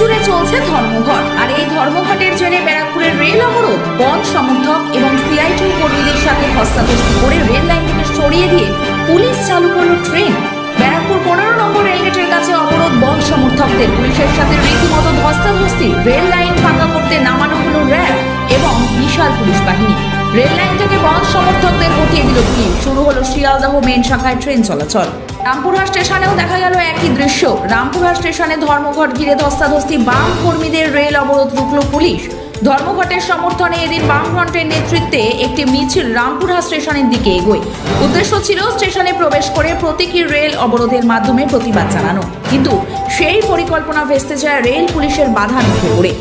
জুড়ে চলছে ধর্মঘট। আর এই ধর্মঘটের জেরে ব্যারাকপুরের রেল অবরোধ, বন সমর্থক এবং CI2 কর্মীদের সাথে ধস্তাধস্তি করে রেল লাইন থেকে সরিয়ে দিয়ে পুলিশ চালু করল ট্রেন। ব্যারাকপুর 15 নম্বর রেলগেটের কাছে অবরোধ বন সমর্থকদের, পুলিশের সাথে রীতিমতো ধস্তাধস্তি। রেল লাইন ফাঁকা করতে নামানো হলো র্যাব এবং বিশাল পুলিশ বাহিনী। রেল লাইন থেকে বন সমর্থকদের হটিয়ে দিল পুলিশ। শুরু হলো শিয়ালদহ মেন শাখায় ট্রেন চলাচল। রামপুরহাট স্টেশনেও দেখা গেল একই দৃশ্য। রামপুরহাট স্টেশনে ধর্মঘট ঘিরে ধস্তাধস্তি, বাম কর্মীদের রেল অবরোধ রুখল পুলিশ। ধর্মঘটের সমর্থনে এদিন বামফ্রন্টের নেতৃত্বে একটি মিছিল রামপুরহাট স্টেশনের দিকে এগোয়। উদ্দেশ্য ছিল স্টেশনে প্রবেশ করে প্রতীকী রেল অবরোধের মাধ্যমে প্রতিবাদ জানানো, কিন্তু সেই পরিকল্পনা ভেস্তে যায় রেল পুলিশের বাধার মুখে পড়ে।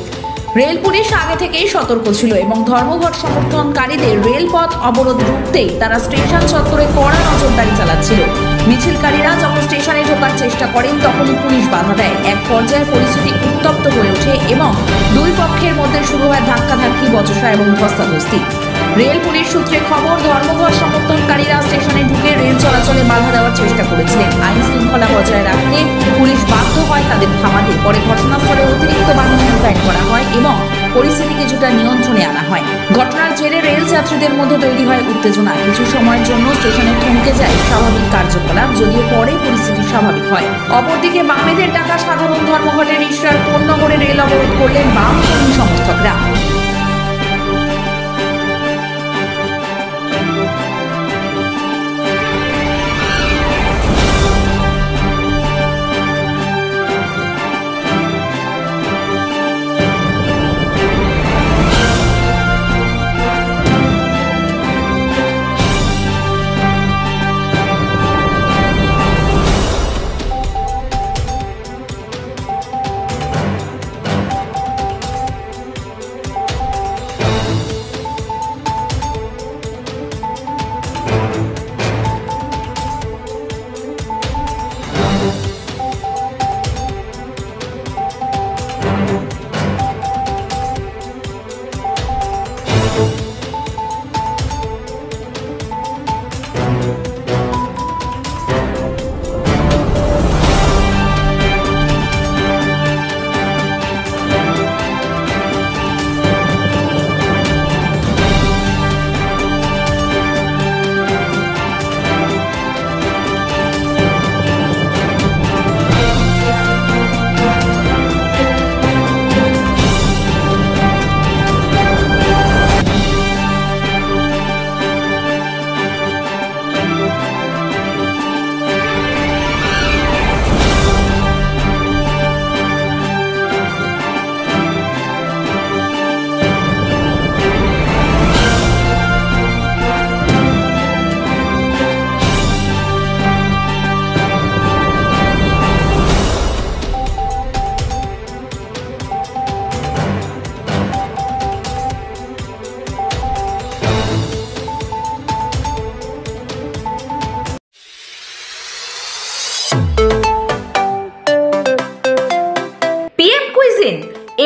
রেল পুলিশ আগে থেকেই সতর্ক ছিল এবং ধর্মঘট সমর্থনকারীদের রেলপথ অবরোধ রুখতেই তারা স্টেশন চত্বরে কড়া নজরদারি চালাচ্ছিল। মিছিলকারীরা যখন স্টেশনে ঢোকার চেষ্টা করেন তখনই পুলিশ বাধা দেয়। এক পর্যায়ে পরিস্থিতি উত্তপ্ত হয়ে ওঠে এবং দুই পক্ষের মধ্যে শুরু হয় ধাক্কাধাক্কি, বচসা এবং ধস্তাধস্তি। রেল পুলিশ সূত্রে খবর, ধর্মঘট সমর্থনকারীরা স্টেশনে ঢুকে রেল চলাচলে বাধা দেওয়ার চেষ্টা করেছিলেন। আইন শৃঙ্খলা বজায় রাখতে পুলিশ বাধ্য হয় তাদের থামাতে। পরে ঘটনাস্থলে অতিরিক্ত বাহিনী মোতায়েন করা হয় এবং পরিস্থিতি কিছুটা নিয়ন্ত্রণে আনা হয়। ঘটনার জেরে রেল যাত্রীদের মধ্যে তৈরি হয় উত্তেজনা। কিছু সময়ের জন্য স্টেশনে থমকে যায় স্বাভাবিক কার্যকলাপ, যদিও পরে পরিস্থিতি স্বাভাবিক হয়। অপরদিকে বামেদের ডাকা সাধারণ ধর্মঘটের ইশরার কোন্নগরে রেল অবরোধ করলেন বাম কর্মী সমর্থকরা।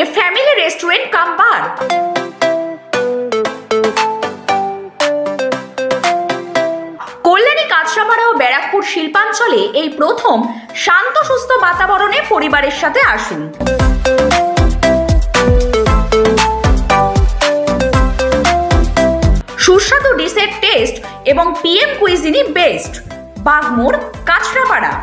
A family restaurant cum bar. Kalyani, Kanchrapara ও ব্যারাকপুর শিল্পাঞ্চলে এই প্রথম শান্ত সুস্থ বাতাবরণে পরিবারের সাথে আসুন। সুস্বাদু ডিশের টেস্ট এবং PM কুইজিনই বেস্ট। বাগমোড়, কাঁচরাপাড়া।